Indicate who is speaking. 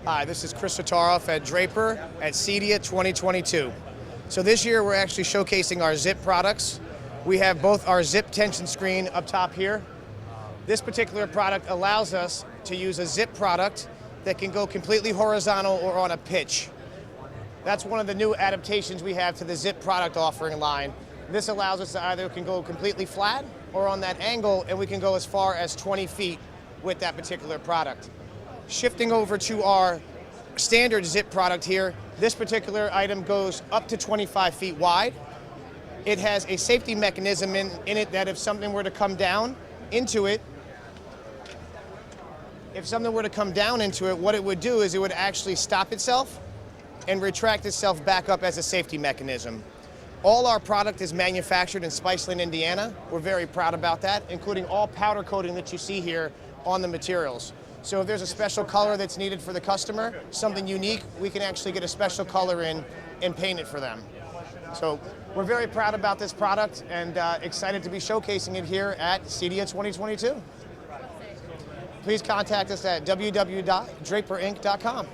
Speaker 1: Hi, this is Chris Sataroff at Draper at CEDIA 2022. So this year we're actually showcasing our zip products. We have both our zip tension screen up top here. This particular product allows us to use a zip product that can go completely horizontal or on a pitch. That's one of the new adaptations we have to the zip product offering line. This allows us to either can go completely flat or on that angle, and we can go as far as 20 feet with that particular product. Shifting over to our standard zip product here, this particular item goes up to 25 feet wide. It has a safety mechanism in it that if something were to come down into it, what it would do is it would actually stop itself and retract itself back up as a safety mechanism. All our product is manufactured in Spiceland, Indiana. We're very proud about that, including all powder coating that you see here on the materials. So if there's a special color that's needed for the customer, something unique, we can actually get a special color in and paint it for them. So we're very proud about this product and excited to be showcasing it here at CEDIA 2022. Please contact us at www.draperinc.com.